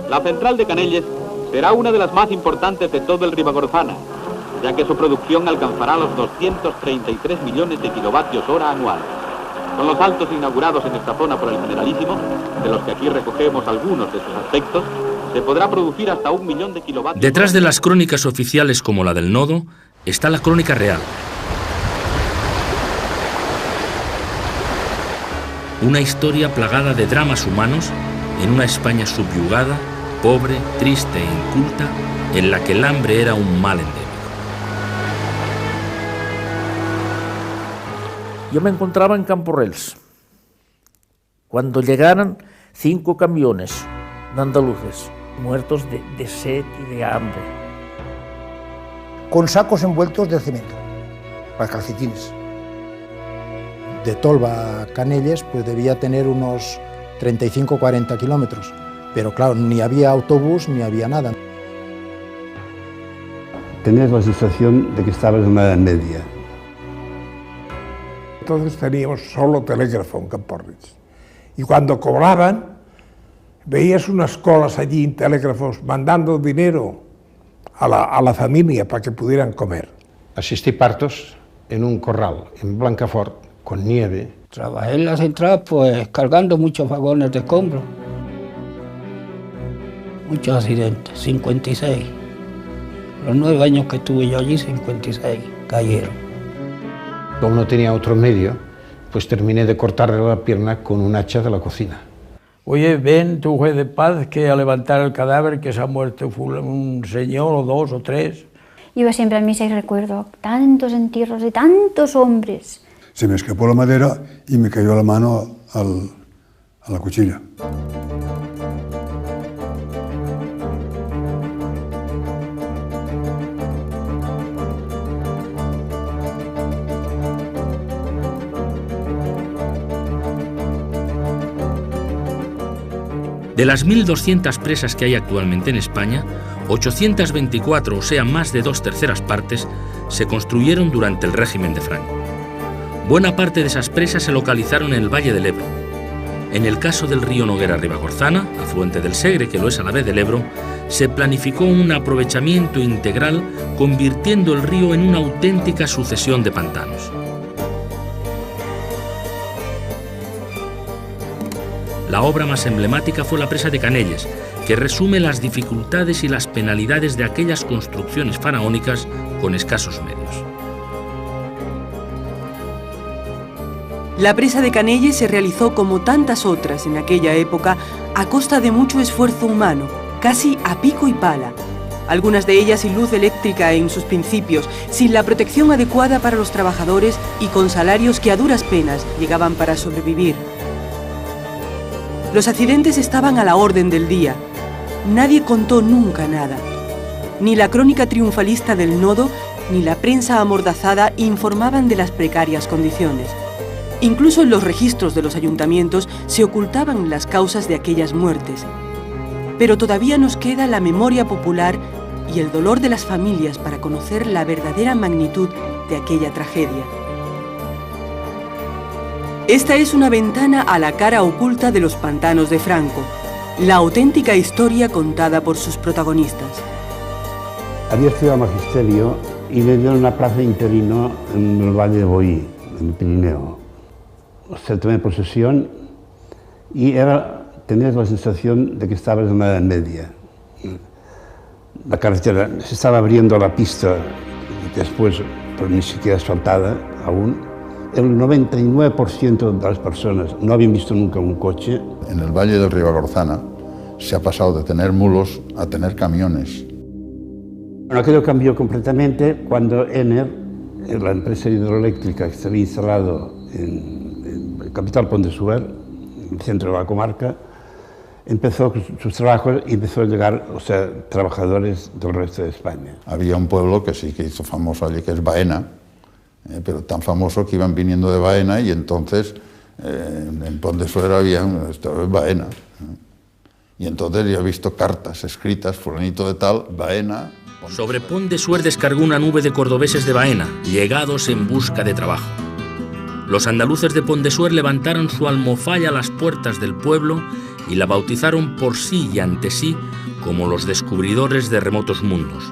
La central de Canelles será una de las más importantes de todo el Ribagorzana, ya que su producción alcanzará los 233 millones de kilovatios hora anual. Con los saltos inaugurados en esta zona por el Generalísimo, de los que aquí recogemos algunos de sus aspectos, se podrá producir hasta 1 millón de kilovatios. Detrás de las crónicas oficiales como la del Nodo, está la crónica real. Una historia plagada de dramas humanos en una España subyugada, pobre, triste e inculta, en la que el hambre era un mal endémico. Yo me encontraba en Camporrels cuando llegaron 5 camiones de andaluces muertos de sed y de hambre. Con sacos envueltos de cemento, para calcetines. De Tolba a Canelles pues debía tener unos 35 o 40 kilómetros, pero claro, ni había autobús ni había nada. Tenías la sensación de que estabas en la Edad Media. Entonces teníamos solo telégrafo en Camporrels. Y cuando cobraban, veías unas colas allí en telégrafos mandando dinero a la familia para que pudieran comer. Asistí partos en un corral en Blancafort con nieve. Trabajé en la central pues cargando muchos vagones de escombros. Muchos accidentes, 56. Los 9 años que estuve yo allí, 56 cayeron. Como no tenía otro medio, pues terminé de cortarle la pierna con un hacha de la cocina. Oye, ven tu juez de paz que a levantar el cadáver que se ha muerto un señor o 2 o 3. Iba siempre a misa y recuerdo tantos entierros de tantos hombres. Se me escapó la madera y me cayó la mano a la cuchilla. De las 1.200 presas que hay actualmente en España, 824, o sea, más de 2/3 partes, se construyeron durante el régimen de Franco. Buena parte de esas presas se localizaron en el Valle del Ebro. En el caso del río Noguera Ribagorzana, afluente del Segre, que lo es a la vez del Ebro, se planificó un aprovechamiento integral, convirtiendo el río en una auténtica sucesión de pantanos. La obra más emblemática fue la presa de Canelles, que resume las dificultades y las penalidades de aquellas construcciones faraónicas con escasos medios. La presa de Canelles se realizó como tantas otras en aquella época a costa de mucho esfuerzo humano, casi a pico y pala. Algunas de ellas sin luz eléctrica en sus principios, sin la protección adecuada para los trabajadores y con salarios que a duras penas llegaban para sobrevivir. Los accidentes estaban a la orden del día. Nadie contó nunca nada. Ni la crónica triunfalista del Nodo, ni la prensa amordazada informaban de las precarias condiciones. Incluso en los registros de los ayuntamientos se ocultaban las causas de aquellas muertes. Pero todavía nos queda la memoria popular y el dolor de las familias para conocer la verdadera magnitud de aquella tragedia. Esta es una ventana a la cara oculta de los pantanos de Franco, la auténtica historia contada por sus protagonistas. Había estudiado magisterio y me dieron una plaza de interino en el Valle de Boí, en el Pirineo. O sea, tomé posesión y tenías la sensación de que estabas en la Edad Media. La carretera se estaba abriendo a la pista, después, pero ni siquiera asfaltada aún. El 99% de las personas no habían visto nunca un coche. En el Valle del Ribagorzana se ha pasado de tener mulos a tener camiones. Bueno, aquello cambió completamente cuando Ener, la empresa hidroeléctrica que se había instalado en el capital Pont de Suert, en el centro de la comarca, empezó sus trabajos y empezó a llegar, o sea, trabajadores del resto de España. Había un pueblo que sí que hizo famoso allí, que es Baena, pero tan famoso que iban viniendo de Baena y entonces en Pont de Suert había Baena. Y entonces yo he visto cartas escritas, fulanito de tal, Baena, Sobre Pont de Suert descargó una nube de cordobeses de Baena, llegados en busca de trabajo. Los andaluces de Pont de Suert levantaron su almofalla a las puertas del pueblo y la bautizaron por sí y ante sí como los descubridores de remotos mundos.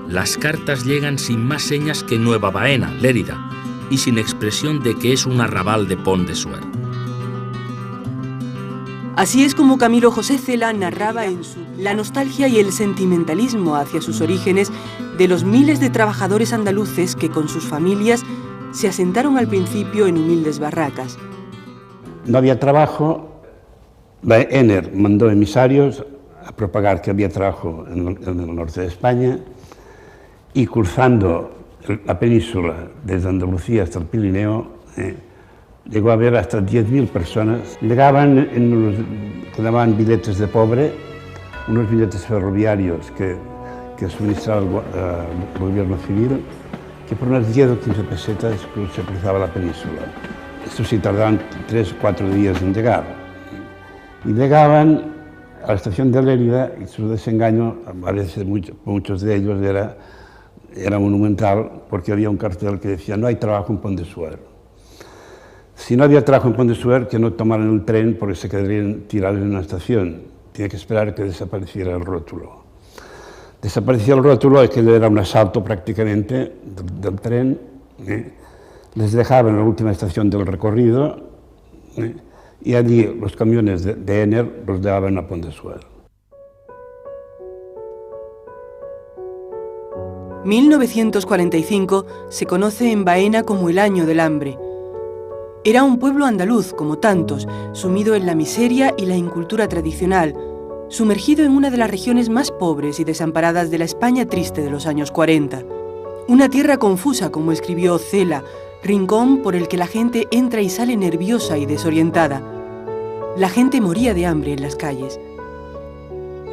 Las cartas llegan sin más señas que Nueva Baena, Lérida, y sin expresión de que es un arrabal de Pont de Suert. Así es como Camilo José Cela narraba en su la nostalgia y el sentimentalismo hacia sus orígenes de los miles de trabajadores andaluces que con sus familias se asentaron al principio en humildes barracas. No había trabajo, la ENER mandó emisarios a propagar que había trabajo en el norte de España y cruzando la península desde Andalucía hasta el Pirineo, llegó a haber hasta 10.000 personas. Llegaban que daban billetes de pobre, unos billetes ferroviarios que suministraba el gobierno civil, que por unas 10 o 15 pesetas se cruzaba la península. Esto sí tardaban 3 o 4 días en llegar. Y llegaban a la estación de Lérida y su desengaño, a veces muchos de ellos, era monumental porque había un cartel que decía no hay trabajo en Pont de Suert. Si no había trabajo en Pont de Suert, que no tomaran el tren porque se quedarían tirados en una estación. Tenía que esperar a que desapareciera el rótulo. Desaparecía el rótulo, aquello era un asalto prácticamente del tren. Les dejaban en la última estación del recorrido y allí los camiones de ENER los llevaban a Pont de Suert. 1945 se conoce en Baena como el año del hambre. Era un pueblo andaluz, como tantos, sumido en la miseria y la incultura tradicional, sumergido en una de las regiones más pobres y desamparadas de la España triste de los años 40. Una tierra confusa, como escribió Cela, rincón por el que la gente entra y sale nerviosa y desorientada. La gente moría de hambre en las calles.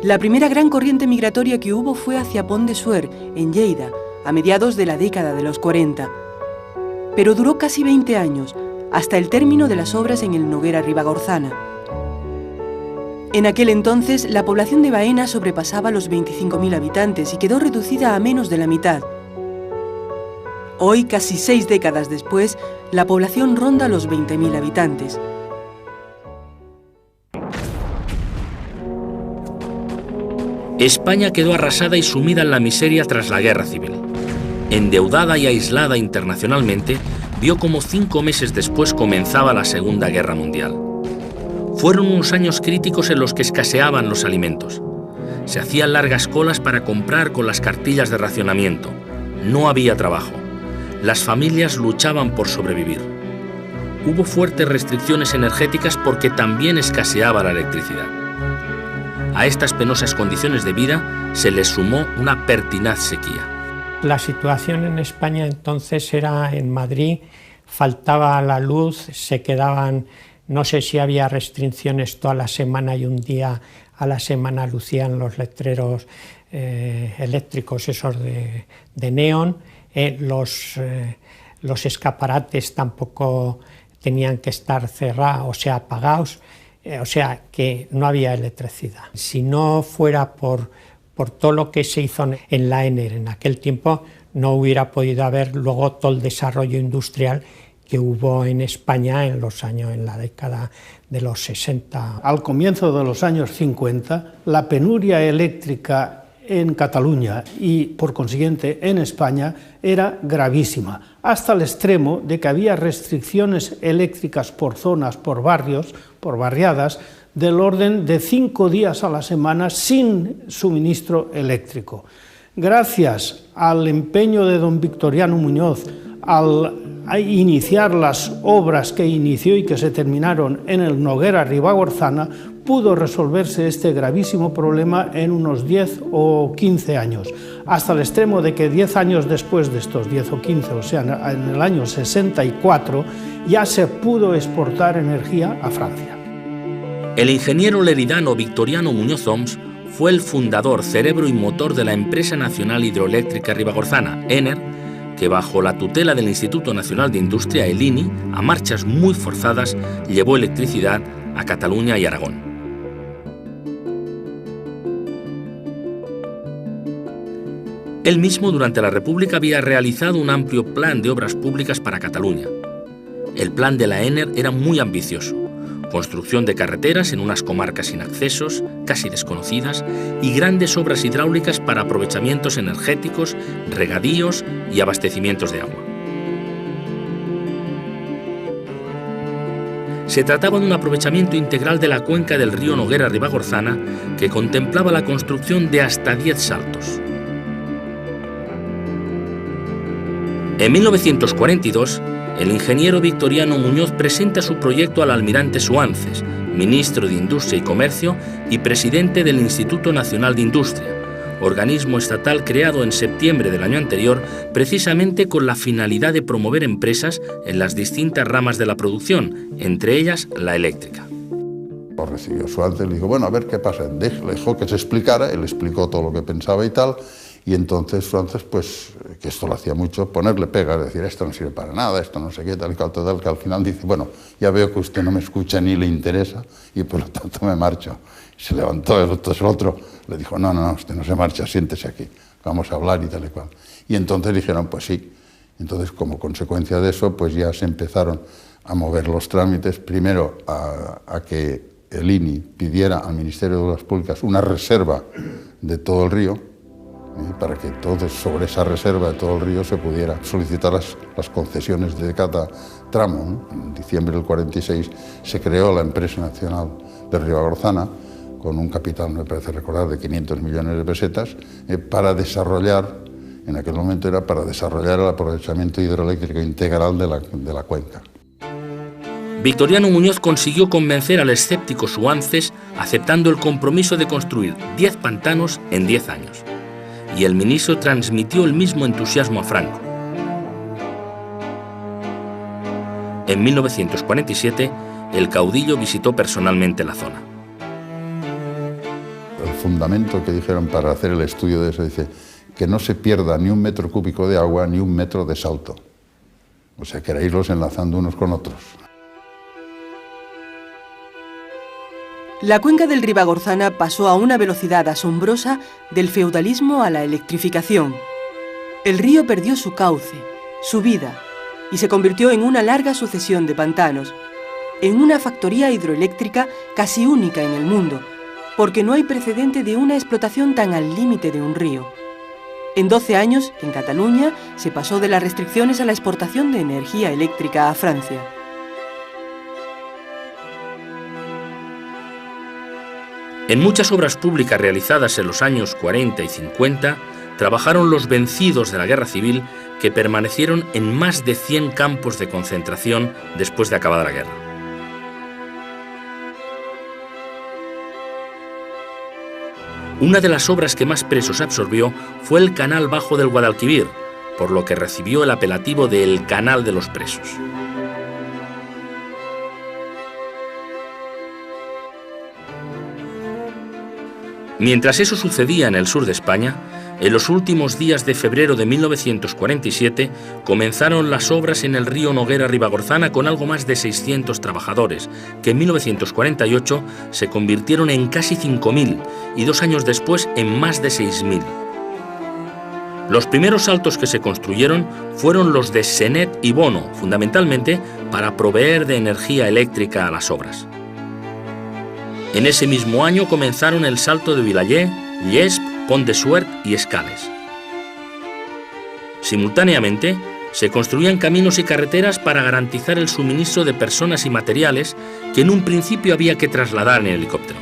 La primera gran corriente migratoria que hubo fue hacia Pont de Suert, en Lleida, a mediados de la década de los 40. Pero duró casi 20 años, hasta el término de las obras en el Noguera Ribagorzana. En aquel entonces, la población de Baena sobrepasaba los 25.000 habitantes y quedó reducida a menos de la mitad. Hoy, casi 6 décadas después, la población ronda los 20.000 habitantes. España quedó arrasada y sumida en la miseria tras la Guerra Civil. Endeudada y aislada internacionalmente, vio como 5 meses después comenzaba la Segunda Guerra Mundial. Fueron unos años críticos en los que escaseaban los alimentos. Se hacían largas colas para comprar con las cartillas de racionamiento. No había trabajo. Las familias luchaban por sobrevivir. Hubo fuertes restricciones energéticas porque también escaseaba la electricidad. A estas penosas condiciones de vida se les sumó una pertinaz sequía. La situación en España entonces era en Madrid, faltaba la luz, se quedaban, no sé si había restricciones toda la semana y un día a la semana lucían los letreros eléctricos esos de neón, los escaparates tampoco tenían que estar cerrados, o sea, apagados. O sea, que no había electricidad. Si no fuera por todo lo que se hizo en la ENER en aquel tiempo, no hubiera podido haber luego todo el desarrollo industrial que hubo en España en la década de los 60. Al comienzo de los años 50, la penuria eléctrica en Cataluña y, por consiguiente, en España, era gravísima, hasta el extremo de que había restricciones eléctricas por zonas, por barrios, por barriadas, del orden de 5 días a la semana sin suministro eléctrico. Gracias al empeño de don Victoriano Muñoz, al iniciar las obras que inició y que se terminaron en el Noguera Ribagorzana, pudo resolverse este gravísimo problema en unos 10 o 15 años, hasta el extremo de que 10 años después de estos 10 o 15, o sea, en el año 64, ya se pudo exportar energía a Francia. El ingeniero leridano Victoriano Muñoz Oms fue el fundador, cerebro y motor de la Empresa Nacional Hidroeléctrica Ribagorzana, ENER, que bajo la tutela del Instituto Nacional de Industria, el INI, a marchas muy forzadas, llevó electricidad a Cataluña y Aragón. Él mismo durante la República había realizado un amplio plan de obras públicas para Cataluña. El plan de la ENER era muy ambicioso. Construcción de carreteras en unas comarcas sin accesos, casi desconocidas, y grandes obras hidráulicas para aprovechamientos energéticos, regadíos y abastecimientos de agua. Se trataba de un aprovechamiento integral de la cuenca del río Noguera-Ribagorzana que contemplaba la construcción de hasta 10 saltos. En 1942, el ingeniero Victoriano Muñoz presenta su proyecto al almirante Suances, ministro de Industria y Comercio y presidente del Instituto Nacional de Industria, organismo estatal creado en septiembre del año anterior precisamente con la finalidad de promover empresas en las distintas ramas de la producción, entre ellas la eléctrica. Lo recibió Suances, le dijo, bueno, a ver qué pasa. Le dejó que se explicara, él explicó todo lo que pensaba y tal. Y entonces Suances, pues, que esto lo hacía mucho, ponerle pegas, decir, esto no sirve para nada, esto no sé qué, tal y tal, que al final dice, bueno, ya veo que usted no me escucha ni le interesa y por lo tanto me marcho. Se levantó el otro, le dijo, no, usted no se marcha, siéntese aquí, vamos a hablar y tal y cual. Y entonces dijeron, pues sí. Entonces, como consecuencia de eso, pues ya se empezaron a mover los trámites, primero a que el INI pidiera al Ministerio de Obras Públicas una reserva de todo el río, para que entonces sobre esa reserva de todo el río se pudiera solicitar las concesiones de cada tramo, ¿no? En diciembre del 46 se creó la Empresa Nacional de Ribagorzana con un capital, me parece recordar, de 500 millones de pesetas para desarrollar, en aquel momento era para desarrollar el aprovechamiento hidroeléctrico integral de la cuenca. Victoriano Muñoz consiguió convencer al escéptico Suances aceptando el compromiso de construir 10 pantanos en 10 años. Y el ministro transmitió el mismo entusiasmo a Franco. En 1947, el caudillo visitó personalmente la zona. El fundamento que dijeron para hacer el estudio de eso dice que no se pierda ni un metro cúbico de agua ni un metro de salto. O sea, que era irlos enlazando unos con otros. La cuenca del Ribagorzana pasó a una velocidad asombrosa del feudalismo a la electrificación. El río perdió su cauce, su vida, y se convirtió en una larga sucesión de pantanos, en una factoría hidroeléctrica casi única en el mundo, porque no hay precedente de una explotación tan al límite de un río. En 12 años, en Cataluña, se pasó de las restricciones a la exportación de energía eléctrica a Francia. En muchas obras públicas realizadas en los años 40 y 50, trabajaron los vencidos de la Guerra Civil que permanecieron en más de 100 campos de concentración después de acabada la guerra. Una de las obras que más presos absorbió fue el Canal Bajo del Guadalquivir, por lo que recibió el apelativo de El Canal de los Presos. Mientras eso sucedía en el sur de España, en los últimos días de febrero de 1947 comenzaron las obras en el río Noguera-Ribagorzana con algo más de 600 trabajadores, que en 1948 se convirtieron en casi 5.000 y 2 años después en más de 6.000. Los primeros saltos que se construyeron fueron los de Senet y Bono, fundamentalmente para proveer de energía eléctrica a las obras. En ese mismo año comenzaron el salto de Vilayé, Llesp, Pont de Suert y Escales. Simultáneamente, se construían caminos y carreteras para garantizar el suministro de personas y materiales que en un principio había que trasladar en helicóptero.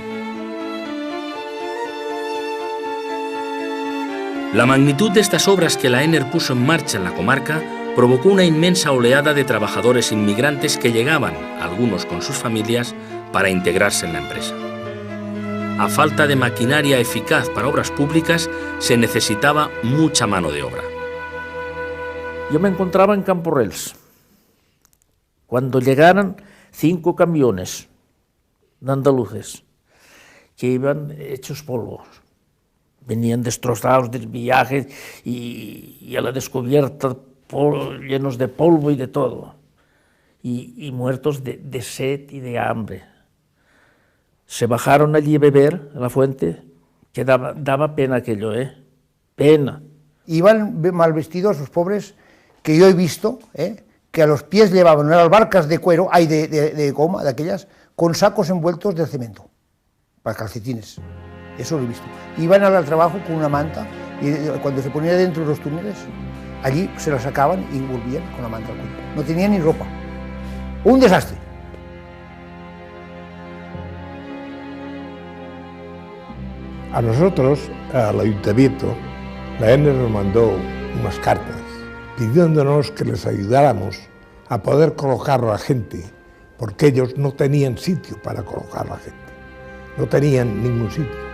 La magnitud de estas obras que la ENER puso en marcha en la comarca provocó una inmensa oleada de trabajadores inmigrantes que llegaban, algunos con sus familias, para integrarse en la empresa. A falta de maquinaria eficaz para obras públicas, se necesitaba mucha mano de obra. Yo me encontraba en Camporrels cuando llegaron 5 camiones de andaluces que iban hechos polvo. Venían destrozados del viaje y a la descubierta llenos de polvo y de todo. Y muertos de sed y de hambre. Se bajaron allí a beber a la fuente, que daba pena aquello, pena. Iban mal vestidos los pobres, que yo he visto, que a los pies llevaban unas barcas de cuero, de goma, de aquellas, con sacos envueltos de cemento, para calcetines. Eso lo he visto. Iban al trabajo con una manta y cuando se ponía dentro de los túneles, allí se la sacaban y volvían con la manta al cuello. No tenían ni ropa. Un desastre. A nosotros, al ayuntamiento, la ENER nos mandó unas cartas pidiéndonos que les ayudáramos a poder colocar a la gente, porque ellos no tenían sitio para colocar a la gente. No tenían ningún sitio.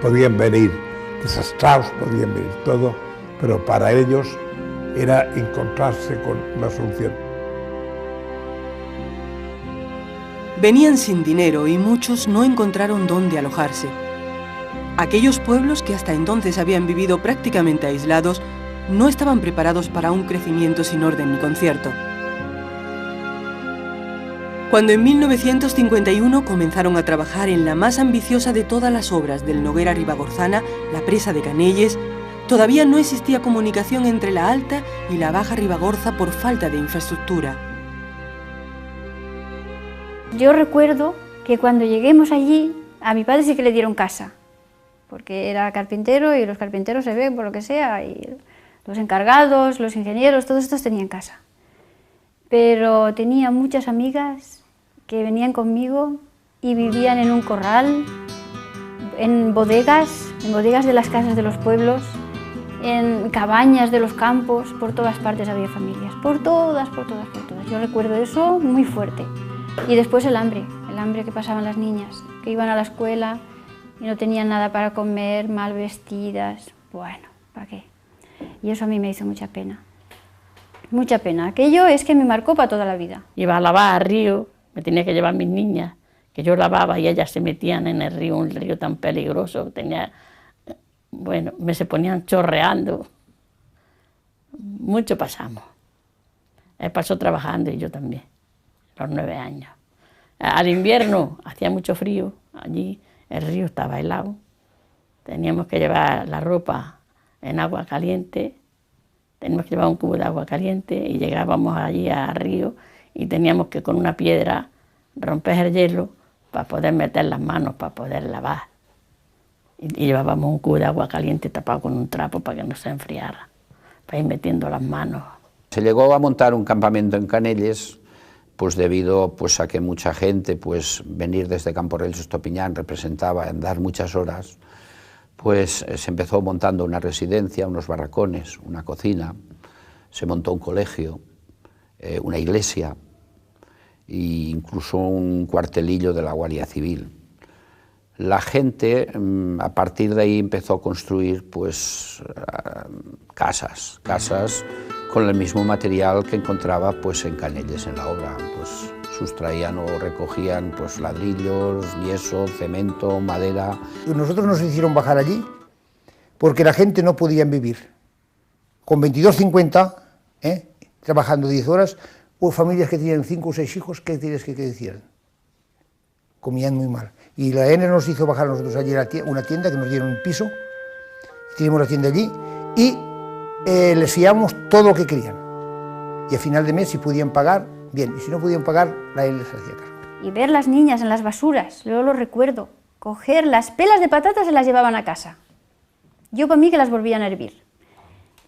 Podían venir desastrados, podían venir todo, pero para ellos era encontrarse con la solución. Venían sin dinero y muchos no encontraron dónde alojarse. Aquellos pueblos que hasta entonces habían vivido prácticamente aislados no estaban preparados para un crecimiento sin orden ni concierto. Cuando en 1951 comenzaron a trabajar en la más ambiciosa de todas las obras del Noguera Ribagorzana, la presa de Canelles, todavía no existía comunicación entre la Alta y la Baja Ribagorza por falta de infraestructura. Yo recuerdo que cuando lleguemos allí, a mi padre sí que le dieron casa, porque era carpintero y los carpinteros se ven por lo que sea, y los encargados, los ingenieros, todos estos tenían casa. Pero tenía muchas amigas que venían conmigo y vivían en un corral, en bodegas de las casas de los pueblos, en cabañas de los campos, por todas partes había familias, por todas. Yo recuerdo eso muy fuerte. Y después el hambre que pasaban las niñas, que iban a la escuela y no tenían nada para comer, mal vestidas, bueno, ¿para qué? Y eso a mí me hizo mucha pena. Mucha pena. Aquello es que me marcó para toda la vida. Iba a lavar al río, me tenía que llevar mis niñas, que yo lavaba y ellas se metían en el río, un río tan peligroso, se ponían chorreando. Mucho pasamos. Él pasó trabajando y yo también, los 9 años. Al invierno hacía mucho frío, allí el río estaba helado, teníamos que llevar la ropa en agua caliente. Teníamos que llevar un cubo de agua caliente y llegábamos allí al río y teníamos que con una piedra romper el hielo para poder meter las manos, para poder lavar. Y llevábamos un cubo de agua caliente tapado con un trapo para que no se enfriara, para ir metiendo las manos. Se llegó a montar un campamento en Canelles, pues debido a que mucha gente, venir desde Camporrells a Estopiñán representaba andar muchas horas. Pues se empezó montando una residencia, unos barracones, una cocina, se montó un colegio, una iglesia e incluso un cuartelillo de la Guardia Civil. La gente a partir de ahí empezó a construir casas con el mismo material que encontraba en Canelles en la obra. Sustraían o recogían ladrillos, yeso, cemento, madera. Nosotros nos hicieron bajar allí porque la gente no podía vivir. Con 22,50, trabajando 10 horas, hubo familias que tenían 5 o 6 hijos, ¿qué tienes que decir? Comían muy mal. Y la ENER nos hizo bajar a nosotros allí una tienda, que nos dieron un piso, teníamos la tienda allí, y les fiábamos todo lo que querían. Y a final de mes, si podían pagar, bien, y si no podían pagar, la ENER les hacía cargo. Y ver las niñas en las basuras, luego lo recuerdo, coger las pelas de patatas y se las llevaban a casa. Yo para mí que las volvían a hervir.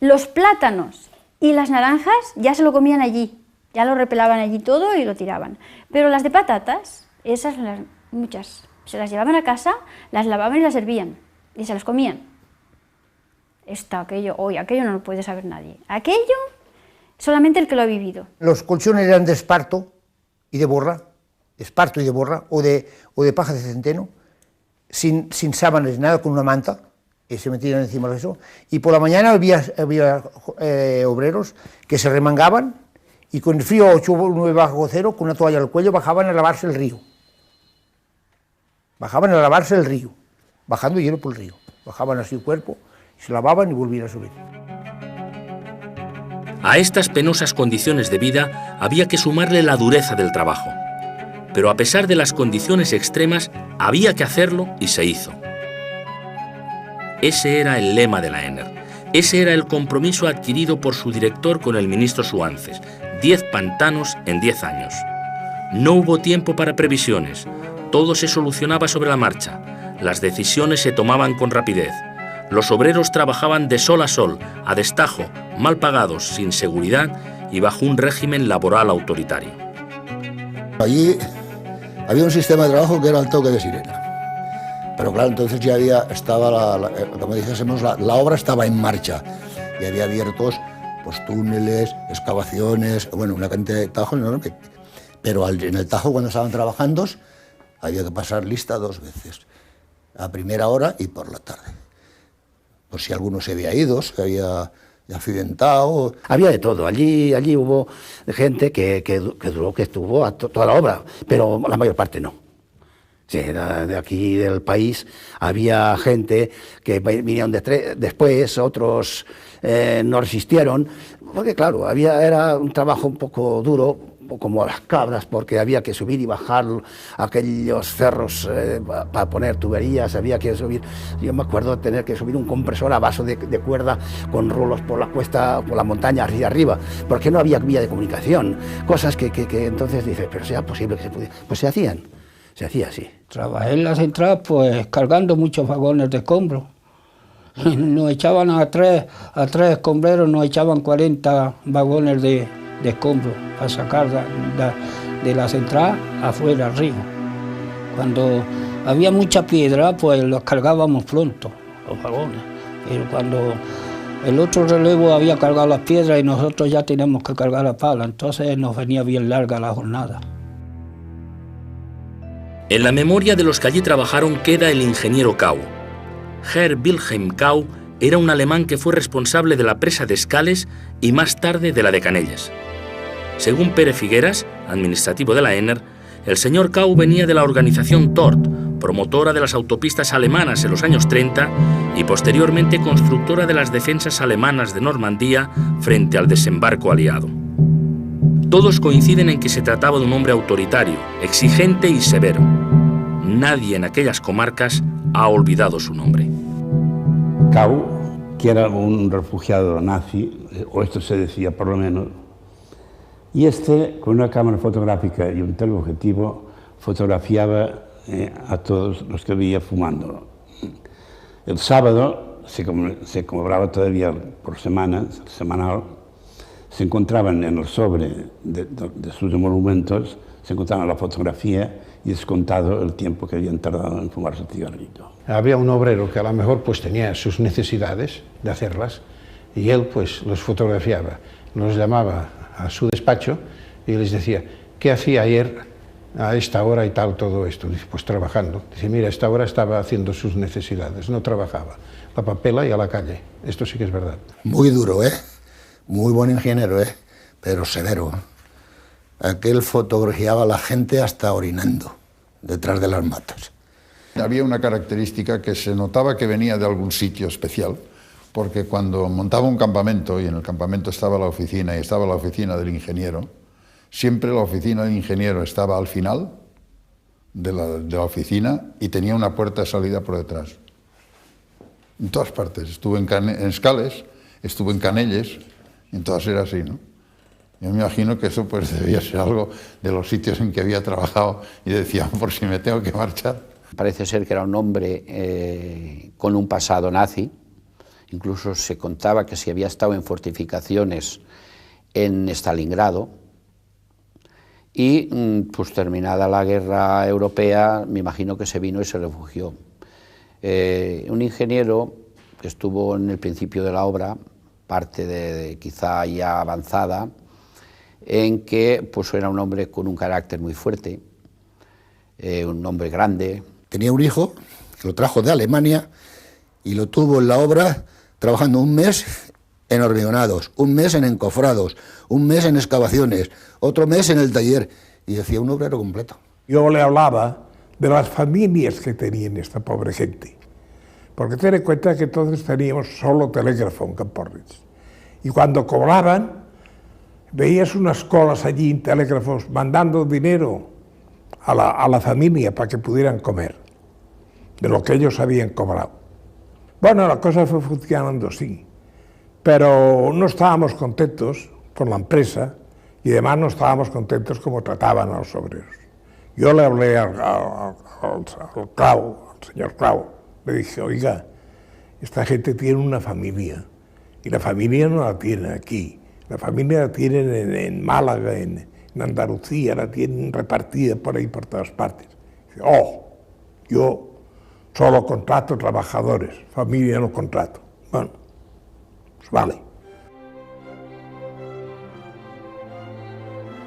Los plátanos y las naranjas ya se lo comían allí, ya lo repelaban allí todo y lo tiraban. Pero las de patatas, muchas, se las llevaban a casa, las lavaban y las hervían, y se las comían. Aquello no lo puede saber nadie. Aquello, solamente el que lo ha vivido. Los colchones eran de esparto y de borra, o de paja de centeno, sin sábanas, nada, con una manta, y se metían encima de eso. Y por la mañana había obreros que se remangaban y con el frío 8 o 9 bajo cero, con una toalla al cuello, bajaban a lavarse el río. Bajando hielo por el río. Bajaban así el cuerpo, se lavaban y volvían a subir. A estas penosas condiciones de vida había que sumarle la dureza del trabajo. Pero a pesar de las condiciones extremas, había que hacerlo y se hizo. Ese era el lema de la ENER, Ese era el compromiso adquirido por su director con el ministro Suances: 10 pantanos en 10 años. No hubo tiempo para previsiones, todo se solucionaba sobre la marcha, las decisiones se tomaban con rapidez. Los obreros trabajaban de sol a sol, a destajo, mal pagados, sin seguridad y bajo un régimen laboral autoritario. Allí había un sistema de trabajo que era el toque de sirena. Pero claro, entonces ya estaba, como dijésemos, la obra estaba en marcha y había abiertos pues, túneles, excavaciones, bueno, una cantidad de tajos enorme. Pero en el Tajo, cuando estaban trabajando, había que pasar lista 2 veces, a primera hora y por la tarde. Por si alguno se había ido, se había accidentado. Había de todo. Allí hubo gente que estuvo a toda la obra, pero la mayor parte no. Sí, de aquí del país había gente que vinieron después, otros no resistieron, porque claro, era un trabajo un poco duro, como las cabras, porque había que subir y bajar aquellos cerros para poner tuberías, había que subir, yo me acuerdo de tener que subir un compresor a vaso de cuerda con rulos por la cuesta, por la montaña hacia arriba, porque no había vía de comunicación, cosas que entonces dices, pero sea posible que se pudiera, pues se hacía así. Trabajé en la central pues cargando muchos vagones de escombros. Nos echaban a tres escombreros, nos echaban 40 vagones de escombros a sacar de la central afuera al río. Cuando había mucha piedra, pues los cargábamos pronto, los vagones. Pero cuando el otro relevo había cargado las piedras y nosotros ya teníamos que cargar la pala, entonces nos venía bien larga la jornada. En la memoria de los que allí trabajaron queda el ingeniero Kau. Herr Wilhelm Kau era un alemán que fue responsable de la presa de Escales y más tarde de la de Canelles. Según Pere Figueras, administrativo de la ENER, el señor Kau venía de la organización TORT, promotora de las autopistas alemanas en los años 30 y posteriormente constructora de las defensas alemanas de Normandía frente al desembarco aliado. Todos coinciden en que se trataba de un hombre autoritario, exigente y severo. Nadie en aquellas comarcas ha olvidado su nombre. Kau, que era un refugiado nazi, o esto se decía por lo menos, y con una cámara fotográfica y un teleobjetivo fotografiaba a todos los que veía fumando. El sábado se cobraba todavía por semanal, se encontraban en el sobre de sus emolumentos, se encontraba la fotografía y descontado el tiempo que habían tardado en fumarse el cigarrito. Había un obrero que a lo mejor pues tenía sus necesidades de hacerlas y él pues los fotografiaba, los llamaba a su despacho y les decía, ¿qué hacía ayer a esta hora y tal todo esto? Dice, pues trabajando. Dice, mira, a esta hora estaba haciendo sus necesidades, no trabajaba. La papela y a la calle. Esto sí que es verdad. Muy duro, ¿eh? Muy buen ingeniero, ¿eh? Pero severo. Aquel fotografiaba a la gente hasta orinando, detrás de las matas. Había una característica que se notaba que venía de algún sitio especial, porque cuando montaba un campamento, y en el campamento estaba la oficina y estaba la oficina del ingeniero, siempre la oficina del ingeniero estaba al final de la oficina y tenía una puerta de salida por detrás. En todas partes. Estuve en Escales, estuve en Canelles, y en todas era así, ¿no? Yo me imagino que eso pues debía ser algo de los sitios en que había trabajado y decía, por si me tengo que marchar. Parece ser que era un hombre con un pasado nazi. Incluso se contaba que si había estado en fortificaciones en Stalingrado y pues terminada la guerra europea, me imagino que se vino y se refugió. Un ingeniero que estuvo en el principio de la obra, parte de quizá ya avanzada, en que pues era un hombre con un carácter muy fuerte, un hombre grande. Tenía un hijo que lo trajo de Alemania y lo tuvo en la obra trabajando un mes en hormigonados, un mes en encofrados, un mes en excavaciones, otro mes en el taller, y decía un obrero completo. Yo le hablaba de las familias que tenían esta pobre gente, porque ten en cuenta que entonces teníamos solo telégrafo en Camporrits, y cuando cobraban, veías unas colas allí en telégrafos mandando dinero a la familia para que pudieran comer, de lo que ellos habían cobrado. Bueno, la cosa fue funcionando así. pero no estábamos contentos con la empresa y además no estábamos contentos como trataban a los obreros. Yo le hablé al señor Clau, le dije, oiga, esta gente tiene una familia y la familia no la tienen aquí, la familia la tienen en Málaga, en Andalucía, la tienen repartida por ahí por todas partes. Dice, yo solo contrato trabajadores, familia no contrato. Bueno, pues vale.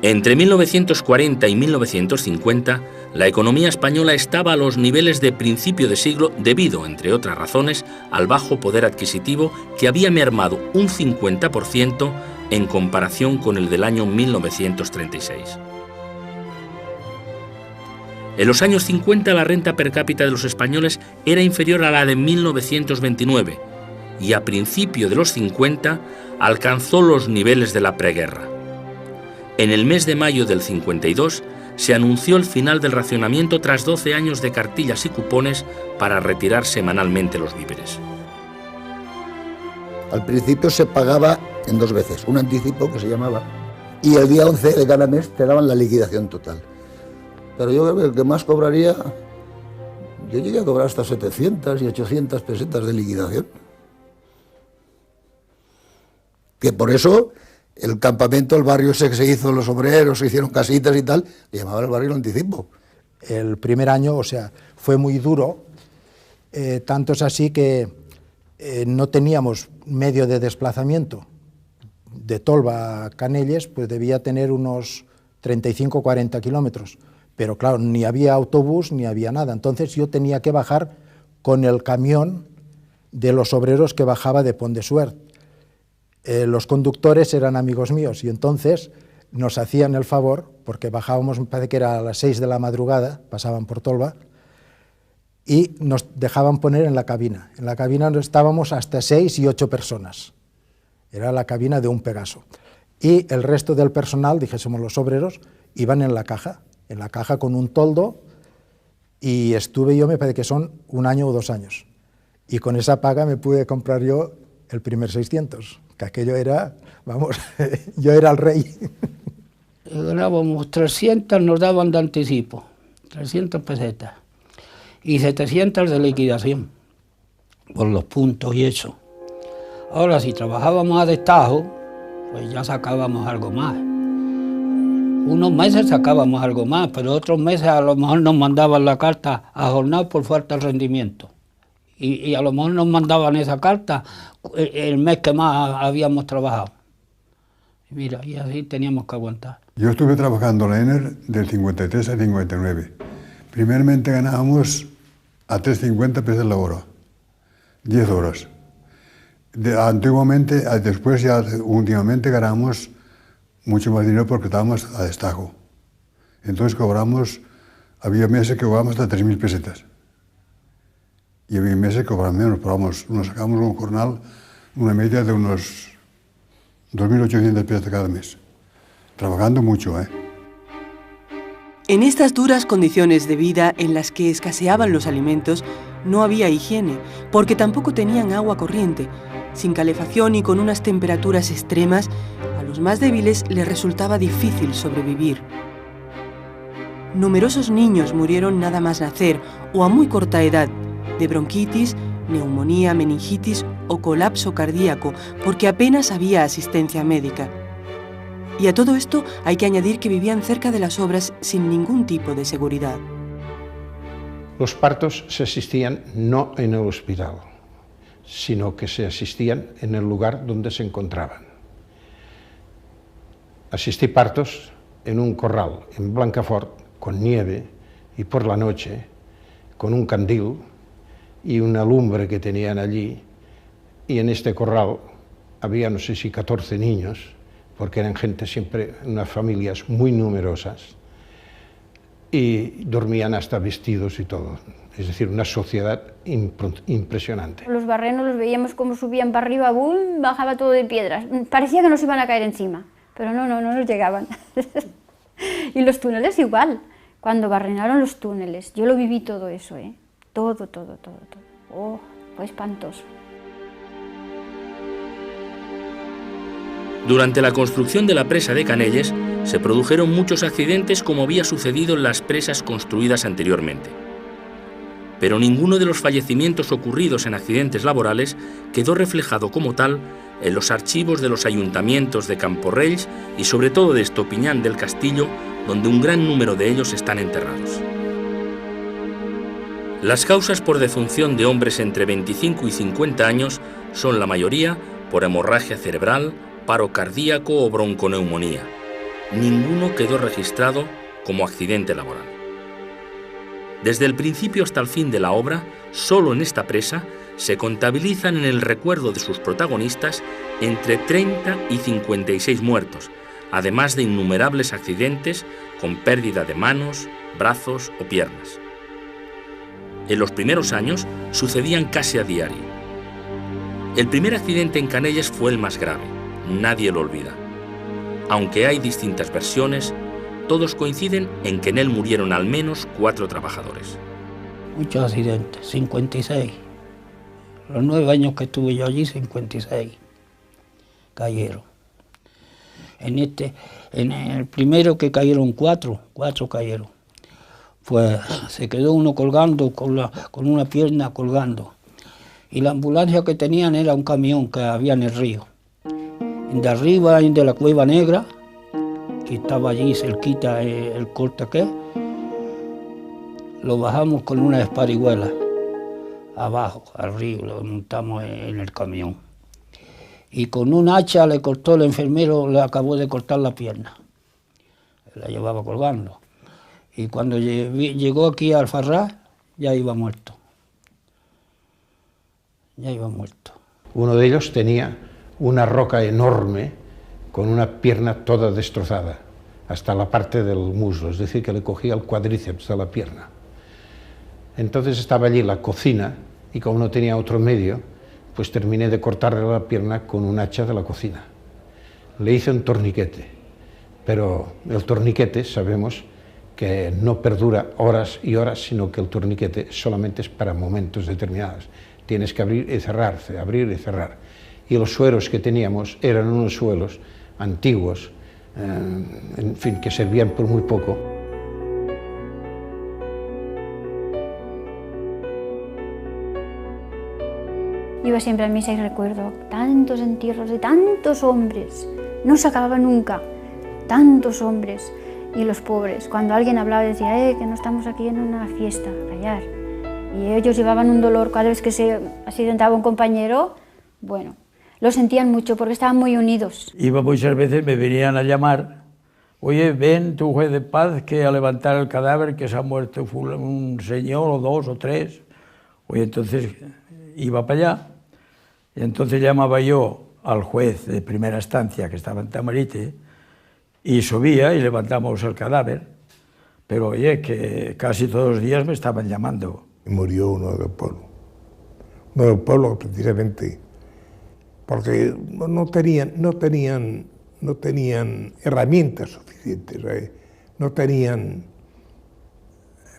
Entre 1940 y 1950, la economía española estaba a los niveles de principio de siglo debido, entre otras razones, al bajo poder adquisitivo que había mermado un 50% en comparación con el del año 1936. En los años 50 la renta per cápita de los españoles era inferior a la de 1929 y a principio de los 50 alcanzó los niveles de la preguerra. En el mes de mayo del 52 se anunció el final del racionamiento tras 12 años de cartillas y cupones para retirar semanalmente los víveres. Al principio se pagaba en 2 veces, un anticipo que se llamaba, y el día 11 de cada mes te daban la liquidación total. Pero yo creo que el que más cobraría, yo llegué a cobrar hasta 700 y 800 pesetas de liquidación. Que por eso el campamento, el barrio ese que se hizo, los obreros, se hicieron casitas y tal, le llamaban el barrio el anticipo. El primer año, o sea, fue muy duro, tanto es así que no teníamos medio de desplazamiento. De Tolba a Canelles, pues debía tener unos 35 o 40 kilómetros, pero claro, ni había autobús ni había nada, entonces yo tenía que bajar con el camión de los obreros que bajaba de Pont de Suert. Los conductores eran amigos míos y entonces nos hacían el favor, porque bajábamos, me parece que era a las 6 de la madrugada, pasaban por Tolba, y nos dejaban poner en la cabina. En la cabina estábamos hasta 6 y 8 personas. Era la cabina de un Pegaso. Y el resto del personal, dijésemos los obreros, iban en la caja con un toldo, y estuve yo, me parece que son 1 año o 2 años. Y con esa paga me pude comprar yo el primer 600, que aquello era, vamos, yo era el rey. Ganábamos 300, nos daban de anticipo, 300 pesetas, y 700 de liquidación, por los puntos y eso. Ahora, si trabajábamos a destajo, pues ya sacábamos algo más. Unos meses sacábamos algo más, pero otros meses a lo mejor nos mandaban la carta a jornal por falta de rendimiento. Y a lo mejor nos mandaban esa carta el mes que más habíamos trabajado. Y mira, y así teníamos que aguantar. Yo estuve trabajando en la ENER del 53 al 59. Primeramente ganábamos a 3,50 pesos la hora, 10 horas. Antiguamente, después ya últimamente ganamos mucho más dinero porque estábamos a destajo. Entonces cobramos, había meses que cobrábamos hasta 3.000 pesetas. Y había meses que cobraban menos, pero vamos, nos sacamos un jornal, una media de unos 2.800 pesetas cada mes. Trabajando mucho, ¿eh? En estas duras condiciones de vida en las que escaseaban los alimentos, no había higiene, porque tampoco tenían agua corriente. Sin calefacción y con unas temperaturas extremas, a los más débiles les resultaba difícil sobrevivir. Numerosos niños murieron nada más nacer o a muy corta edad, de bronquitis, neumonía, meningitis o colapso cardíaco, porque apenas había asistencia médica. Y a todo esto hay que añadir que vivían cerca de las obras sin ningún tipo de seguridad. Los partos se asistían no en el hospital, sino que se asistían en el lugar donde se encontraban. Asistí partos en un corral en Blancafort, con nieve, y por la noche, con un candil y una lumbre que tenían allí, y en este corral había, no sé si 14 niños, porque eran gente siempre, unas familias muy numerosas, y dormían hasta vestidos y todo. Es decir, una sociedad impresionante. Los barrenos los veíamos como subían para arriba, boom, bajaba todo de piedras. Parecía que nos iban a caer encima, pero no nos llegaban. Y los túneles igual. Cuando barrenaron los túneles, yo lo viví todo eso, ¿eh? Todo. Oh, fue espantoso. Durante la construcción de la presa de Canelles se produjeron muchos accidentes como había sucedido en las presas construidas anteriormente. Pero ninguno de los fallecimientos ocurridos en accidentes laborales quedó reflejado como tal en los archivos de los ayuntamientos de Camporrells y sobre todo de Estopiñán del Castillo, donde un gran número de ellos están enterrados. Las causas por defunción de hombres entre 25 y 50 años son la mayoría por hemorragia cerebral, paro cardíaco o bronconeumonía. Ninguno quedó registrado como accidente laboral. Desde el principio hasta el fin de la obra, solo en esta presa se contabilizan en el recuerdo de sus protagonistas entre 30 y 56 muertos, además de innumerables accidentes con pérdida de manos, brazos o piernas. En los primeros años sucedían casi a diario. El primer accidente en Canelles fue el más grave, nadie lo olvida. Aunque hay distintas versiones, todos coinciden en que en él murieron al menos 4 trabajadores. Muchos accidentes, 56. Los 9 años que estuve yo allí, 56 cayeron. En el primero que cayeron 4 cayeron. Pues se quedó uno colgando, con una pierna colgando. Y la ambulancia que tenían era un camión que había en el río. De arriba, de la Cueva Negra, que estaba allí cerquita el corte que lo bajamos con una esparihuela abajo, al río, lo montamos en el camión. Y con un hacha le cortó el enfermero, le acabó de cortar la pierna. La llevaba colgando. Y cuando llegó aquí al Farrás, ya iba muerto. Ya iba muerto. Uno de ellos tenía una roca enorme con una pierna toda destrozada, hasta la parte del muslo, es decir, que le cogía el cuádriceps de la pierna. Entonces estaba allí la cocina y como no tenía otro medio, pues terminé de cortarle la pierna con un hacha de la cocina. Le hice un torniquete, pero el torniquete sabemos que no perdura horas y horas, sino que el torniquete solamente es para momentos determinados. Tienes que abrir y cerrar, abrir y cerrar. Y los sueros que teníamos eran unos suelos antiguos, en fin, que servían por muy poco. Iba siempre a misa y recuerdo tantos entierros de tantos hombres, no se acababa nunca, tantos hombres. Y los pobres, cuando alguien hablaba decía, que no estamos aquí en una fiesta, callar. Y ellos llevaban un dolor cada vez que se accidentaba un compañero, bueno, lo sentían mucho porque estaban muy unidos. Iba muchas veces, me venían a llamar, oye, ven tu juez de paz que a levantar el cadáver, que se ha muerto un señor o 2 o 3. Oye, entonces iba para allá, y entonces llamaba yo al juez de primera instancia que estaba en Tamarite, y subía y levantamos el cadáver, pero oye, que casi todos los días me estaban llamando. Murió uno del pueblo precisamente, porque no tenían herramientas suficientes, no tenían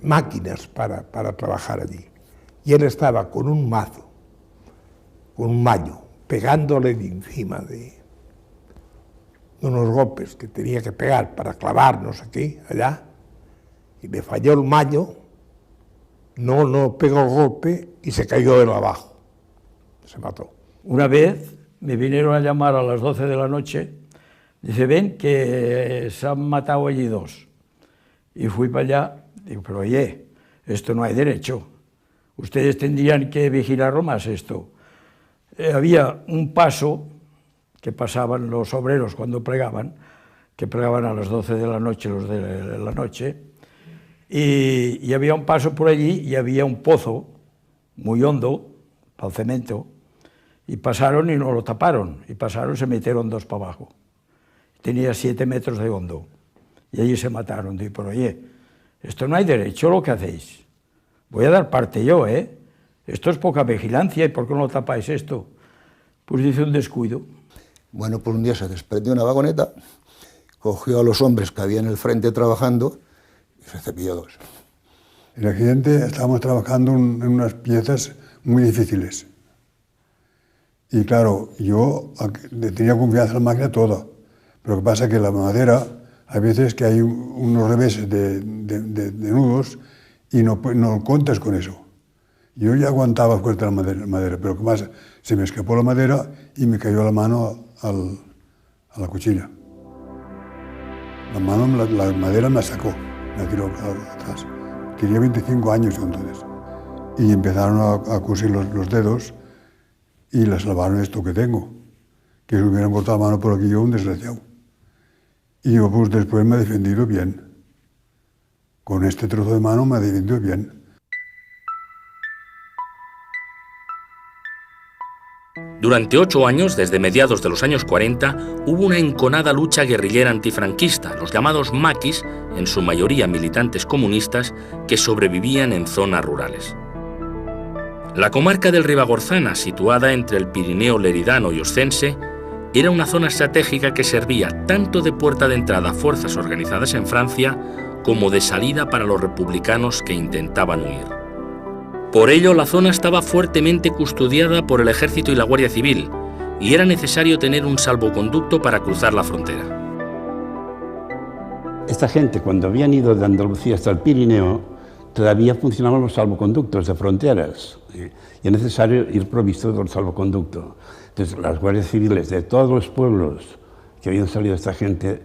máquinas para trabajar allí. Y él estaba con un mazo, con un maño, pegándole de encima de unos golpes que tenía que pegar para clavarnos aquí, allá, y le falló el maño, no pegó el golpe y se cayó él abajo, se mató. Una vez me vinieron a llamar a las 12 de la noche, dice, ven que se han matado allí 2. Y fui para allá, digo, pero oye, esto no hay derecho, ustedes tendrían que vigilarlo más esto. Había un paso que pasaban los obreros cuando pregaban, que pregaban a las 12 de la noche, los de la noche, y había un paso por allí y había un pozo muy hondo, para el cemento, y pasaron y no lo taparon, y pasaron y se metieron 2 para abajo. Tenía 7 metros de hondo, y allí se mataron. Digo, pero oye, esto no hay derecho lo que hacéis, voy a dar parte yo, esto es poca vigilancia, ¿y por qué no lo tapáis esto? Pues dice un descuido. Bueno, pues un día se desprendió una vagoneta, cogió a los hombres que había en el frente trabajando y se cepilló 2. El accidente, estábamos trabajando en unas piezas muy difíciles. Y claro, yo tenía confianza en la máquina toda, pero lo que pasa es que la madera, hay veces que hay unos reveses de nudos y no contas con eso. Yo ya aguantaba fuerte la madera, pero lo que pasa, se me escapó la madera y me cayó la mano a la cuchilla. La madera me sacó, me tiró atrás. Tenía 25 años entonces. Y empezaron a coser los dedos y les lavaron esto que tengo. Que se hubieran cortado la mano por aquí yo, un desgraciado. Y yo pues después me he defendido bien. Con este trozo de mano me he defendido bien. Durante 8 años, desde mediados de los años 40, hubo una enconada lucha guerrillera antifranquista, los llamados maquis, en su mayoría militantes comunistas, que sobrevivían en zonas rurales. La comarca del Ribagorzana, situada entre el Pirineo leridano y oscense, era una zona estratégica que servía tanto de puerta de entrada a fuerzas organizadas en Francia como de salida para los republicanos que intentaban huir. Por ello, la zona estaba fuertemente custodiada por el ejército y la Guardia Civil, y era necesario tener un salvoconducto para cruzar la frontera. Esta gente, cuando habían ido de Andalucía hasta el Pirineo, todavía funcionaban los salvoconductos de fronteras, y es necesario ir provisto del salvoconducto. Entonces, las guardias civiles de todos los pueblos que habían salido esta gente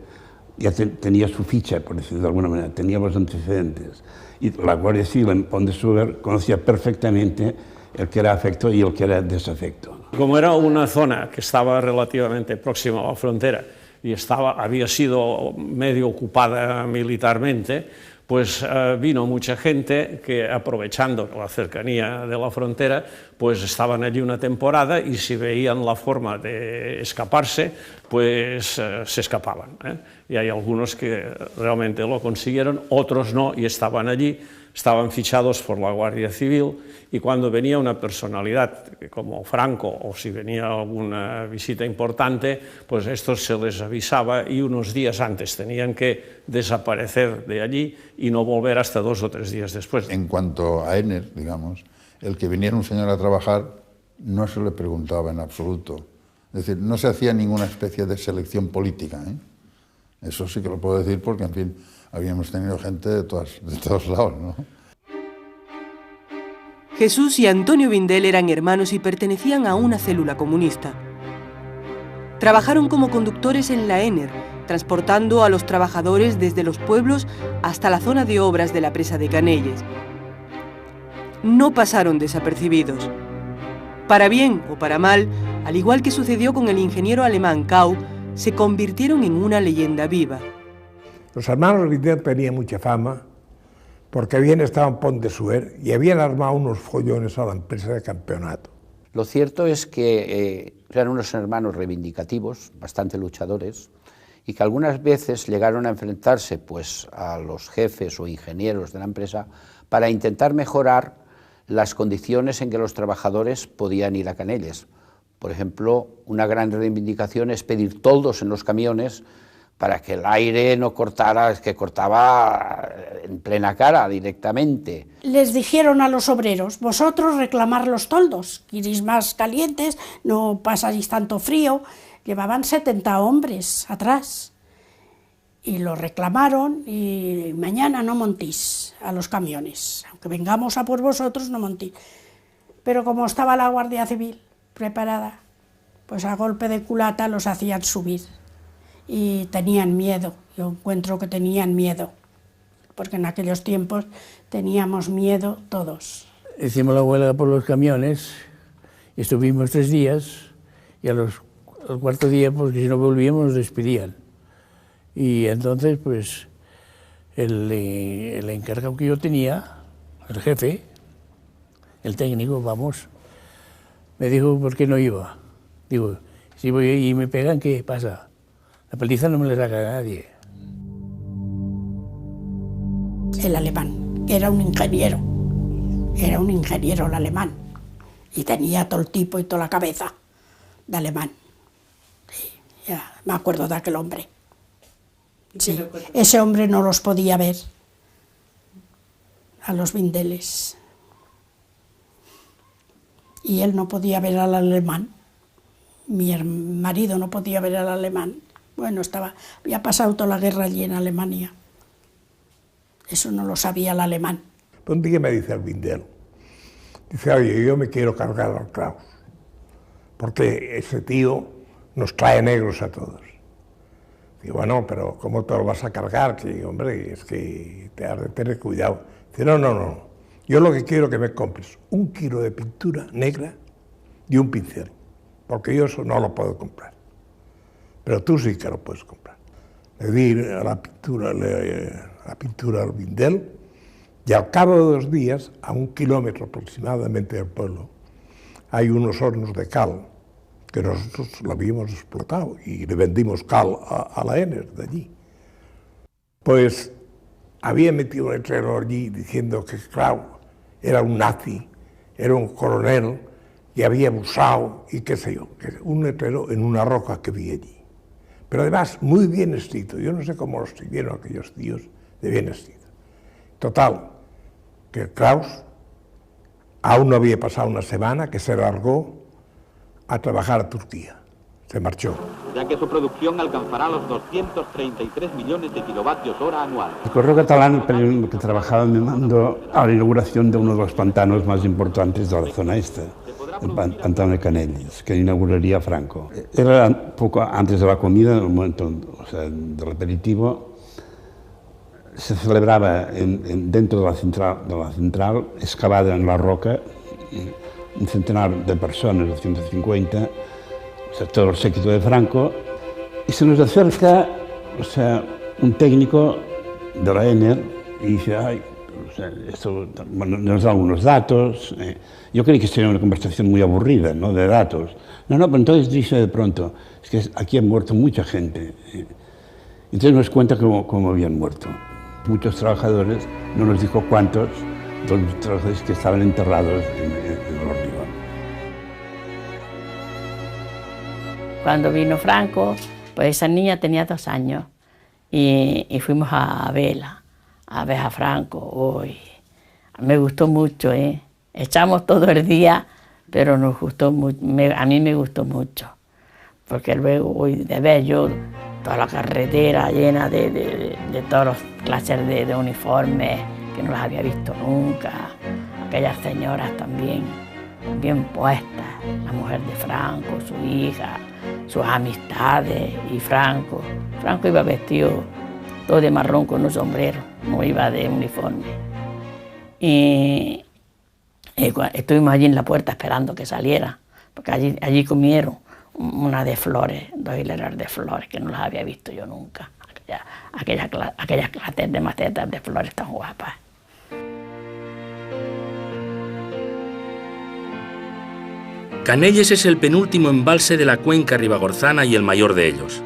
ya tenía su ficha, por decirlo de alguna manera, tenía los antecedentes. Y la Guardia Civil en Pont de Suert conocía perfectamente el que era afecto y el que era desafecto. Como era una zona que estaba relativamente próxima a la frontera y había sido medio ocupada militarmente, pues vino mucha gente que, aprovechando la cercanía de la frontera, pues estaban allí una temporada y si veían la forma de escaparse, pues se escapaban, ¿eh? Y hay algunos que realmente lo consiguieron, otros no, y estaban allí, estaban fichados por la Guardia Civil, y cuando venía una personalidad como Franco, o si venía alguna visita importante, pues esto se les avisaba y unos días antes tenían que desaparecer de allí y no volver hasta 2 o 3 días después. En cuanto a Enner, digamos, el que viniera un señor a trabajar no se le preguntaba en absoluto. Es decir, no se hacía ninguna especie de selección política, ¿eh? Eso sí que lo puedo decir porque, en fin, habíamos tenido gente de todos lados, ¿no? Jesús y Antonio Vindel eran hermanos y pertenecían a una célula comunista. Trabajaron como conductores en la Enner, transportando a los trabajadores desde los pueblos hasta la zona de obras de la presa de Canelles. No pasaron desapercibidos. Para bien o para mal, al igual que sucedió con el ingeniero alemán Kau, se convirtieron en una leyenda viva. Los hermanos Vindel tenían mucha fama porque habían estado en Pont de Suert y habían armado unos follones a la empresa de campeonato. Lo cierto es que eran unos hermanos reivindicativos, bastante luchadores, y que algunas veces llegaron a enfrentarse pues, a los jefes o ingenieros de la empresa para intentar mejorar las condiciones en que los trabajadores podían ir a Canelles. Por ejemplo, una gran reivindicación es pedir toldos en los camiones para que el aire no cortara, es que cortaba en plena cara directamente. Les dijeron a los obreros, vosotros reclamar los toldos, iréis más calientes, no pasáis tanto frío. Llevaban 70 hombres atrás y lo reclamaron y mañana no montís a los camiones, aunque vengamos a por vosotros no montís. Pero como estaba la Guardia Civil preparada, pues a golpe de culata los hacían subir. Y tenían miedo, yo encuentro que tenían miedo, porque en aquellos tiempos teníamos miedo todos. Hicimos la huelga por los camiones, y estuvimos 3 días, y al 4º día, porque si no volvíamos, nos despedían. Y entonces, pues, el encargado que yo tenía, el jefe, el técnico, vamos, me dijo por qué no iba. Digo, si voy y me pegan, ¿qué pasa? La paliza no me la saca a nadie. El alemán era un ingeniero el alemán, y tenía todo el tipo y toda la cabeza de alemán. Sí, ya me acuerdo de aquel hombre. Sí, ese hombre no los podía ver, a los Vindeles. Y él no podía ver al alemán, Mi marido no podía ver al alemán. Bueno, había pasado toda la guerra allí en Alemania. Eso no lo sabía el alemán. Un día me dice el Vindel, dice, oye, yo me quiero cargar al Kraus, porque ese tío nos trae negros a todos. Digo, bueno, pero ¿cómo te lo vas a cargar? Que, hombre, es que te has de tener cuidado. Dice, no, yo lo que quiero es que me compres 1 kilo de pintura negra y un pincel, porque yo eso no lo puedo comprar. Pero tú sí que lo puedes comprar. Le di la pintura al Vindel, y al cabo de 2 días, a 1 kilómetro aproximadamente del pueblo, hay unos hornos de cal, que nosotros lo habíamos explotado, y le vendimos cal a la ENER de allí. Pues había metido un letrero allí diciendo que Kraus era un nazi, era un coronel, y había abusado, y qué sé yo, un letrero en una roca que vi allí. Pero además, muy bien escrito. Yo no sé cómo lo escribieron aquellos tíos de bien escrito. Total, que Kraus aún no había pasado una semana que se largó a trabajar a Turquía. Se marchó. Ya que su producción alcanzará los 233 millones de kilovatios hora anual. El Correo Catalán, el periódico en el que trabajaba, me mandó a la inauguración de uno de los pantanos más importantes de la zona este, el pantano de Canelles, que inauguraría Franco. Era poco antes de la comida, en el momento, o sea, del aperitivo. Se celebraba dentro de la central, excavada en la roca, un centenar de personas, 250, o sea, todo el séquito de Franco, y se nos acerca, o sea, un técnico de la ENER y dice, ay, o sea, esto, bueno, nos da algunos datos. Yo creí que sería una conversación muy aburrida, ¿no?, de datos. No, pero entonces dice de pronto, es que aquí ha muerto mucha gente. Entonces nos cuenta cómo habían muerto. Muchos trabajadores, no nos dijo cuántos, de los trabajadores que estaban enterrados en el hormigón. Cuando vino Franco, pues esa niña tenía 2 años y fuimos a verla, a ver a Franco. Uy, me gustó mucho, ¿eh? Echamos todo el día, pero nos gustó mucho, a mí me gustó mucho, porque luego de ver yo toda la carretera llena de todas las clases de uniformes que no las había visto nunca, aquellas señoras también puestas, la mujer de Franco, su hija, sus amistades y Franco. Franco iba vestido todo de marrón con un sombrero, no iba de uniforme. Y estuvimos allí en la puerta esperando que saliera, porque allí comieron una de flores, 2 hileras de flores que no las había visto yo nunca. Aquellas clases de macetas de flores tan guapas. Canelles es el penúltimo embalse de la cuenca ribagorzana y el mayor de ellos.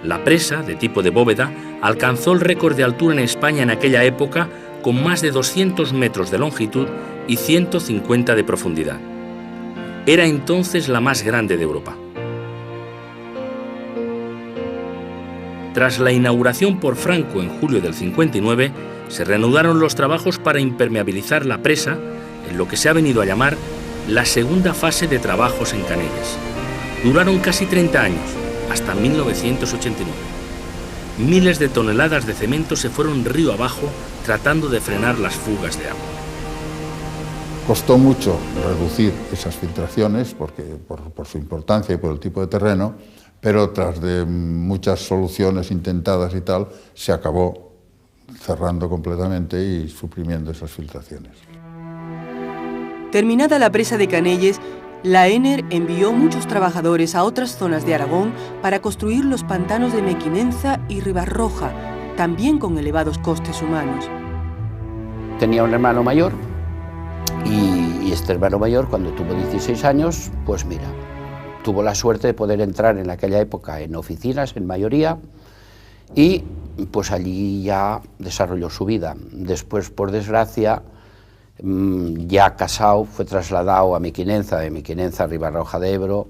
La presa, de tipo de bóveda, alcanzó el récord de altura en España en aquella época con más de 200 metros de longitud y 150 de profundidad. Era entonces la más grande de Europa. Tras la inauguración por Franco en julio del 59, se reanudaron los trabajos para impermeabilizar la presa en lo que se ha venido a llamar la segunda fase de trabajos en Canelles. Duraron casi 30 años, hasta 1989. Miles de toneladas de cemento se fueron río abajo tratando de frenar las fugas de agua. Costó mucho reducir esas filtraciones porque, por su importancia y por el tipo de terreno, pero tras de muchas soluciones intentadas y tal, se acabó cerrando completamente y suprimiendo esas filtraciones. Terminada la presa de Canelles, la ENER envió muchos trabajadores a otras zonas de Aragón para construir los pantanos de Mequinenza y Ribarroja, también con elevados costes humanos. Tenía un hermano mayor y este hermano mayor, cuando tuvo 16 años, pues mira, tuvo la suerte de poder entrar en aquella época en oficinas, en mayoría, y pues allí ya desarrolló su vida. Después, por desgracia, ya casado, fue trasladado a Mequinenza, de Mequinenza a Ribarroja de Ebro,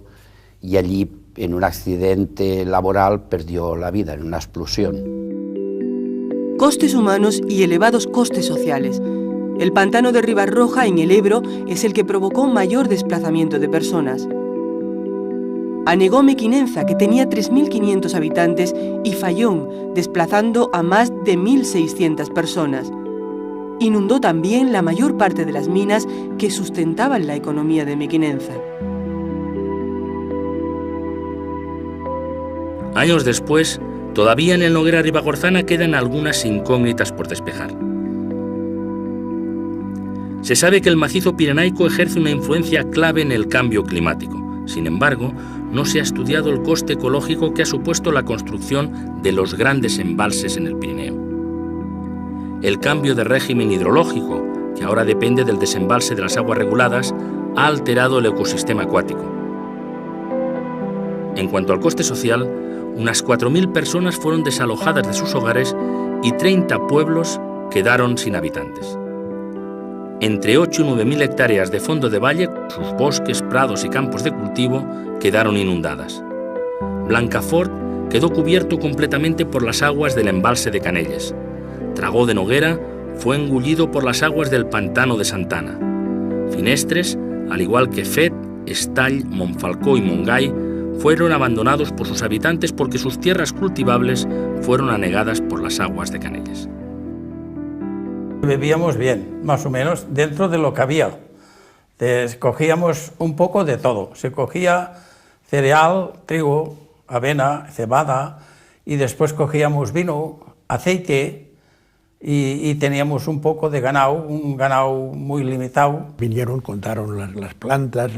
y allí, en un accidente laboral, perdió la vida en una explosión. Costes humanos y elevados costes sociales. El pantano de Ribarroja, en el Ebro, es el que provocó mayor desplazamiento de personas. anegó Mequinenza, que tenía 3.500 habitantes, y Fayón, desplazando a más de 1.600 personas. Inundó también la mayor parte de las minas que sustentaban la economía de Mequinenza. Años después, todavía en el Noguera Ribagorzana quedan algunas incógnitas por despejar. Se sabe que el macizo pirenaico ejerce una influencia clave en el cambio climático. Sin embargo, no se ha estudiado el coste ecológico que ha supuesto la construcción de los grandes embalses en el Pirineo. El cambio de régimen hidrológico, que ahora depende del desembalse de las aguas reguladas, ha alterado el ecosistema acuático. En cuanto al coste social, unas 4.000 personas fueron desalojadas de sus hogares y 30 pueblos quedaron sin habitantes. Entre 8 y 9.000 hectáreas de fondo de valle, sus bosques, prados y campos de cultivo quedaron inundadas. Blancafort quedó cubierto completamente por las aguas del embalse de Canelles. Tragó de Noguera fue engullido por las aguas del pantano de Santana. Finestres, al igual que Fet, Estall, Monfalcó y Montgai, fueron abandonados por sus habitantes porque sus tierras cultivables fueron anegadas por las aguas de Canelles. Vivíamos bien, más o menos, dentro de lo que había. Cogíamos un poco de todo. Se cogía cereal, trigo, avena, cebada, y después cogíamos vino, aceite, y teníamos un poco de ganado, un ganado muy limitado. Vinieron, contaron las plantas,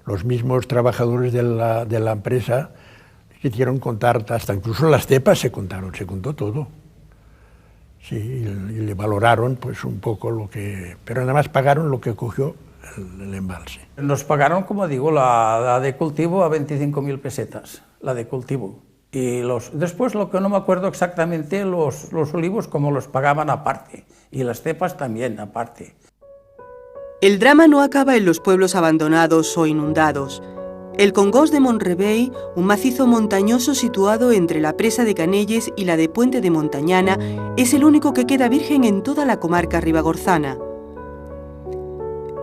los mismos trabajadores de la empresa hicieron contar, hasta incluso las cepas se contó todo. Sí, y le valoraron pues un poco lo que... Pero nada más pagaron lo que cogió el embalse. Nos pagaron, como digo, la de cultivo a 25.000 pesetas, la de cultivo. Y después, lo que no me acuerdo exactamente, los olivos como los pagaban aparte, y las cepas también aparte. El drama no acaba en los pueblos abandonados o inundados. El Congost de Montrevey, un macizo montañoso situado entre la presa de Canelles y la de Puente de Montañana, es el único que queda virgen en toda la comarca ribagorzana.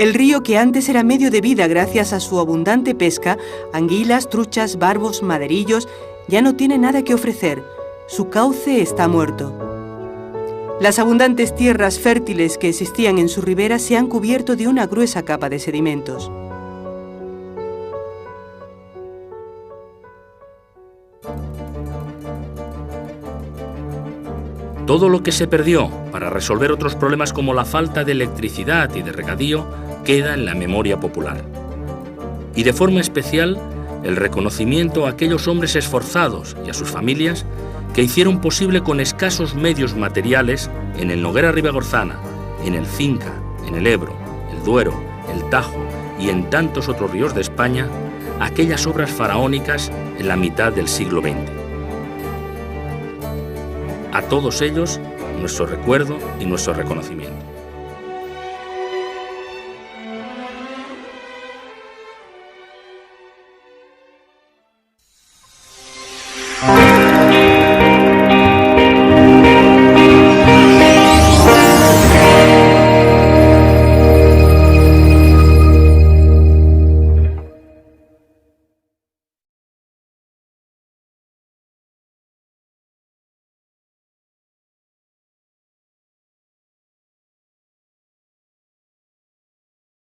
El río, que antes era medio de vida gracias a su abundante pesca, anguilas, truchas, barbos, maderillos, ya no tiene nada que ofrecer. Su cauce está muerto. Las abundantes tierras fértiles que existían en su ribera se han cubierto de una gruesa capa de sedimentos. Todo lo que se perdió para resolver otros problemas como la falta de electricidad y de regadío queda en la memoria popular. Y de forma especial, el reconocimiento a aquellos hombres esforzados y a sus familias que hicieron posible con escasos medios materiales en el Noguera Ribagorzana, en el Cinca, en el Ebro, el Duero, el Tajo y en tantos otros ríos de España, aquellas obras faraónicas en la mitad del siglo XX. A todos ellos, nuestro recuerdo y nuestro reconocimiento. Música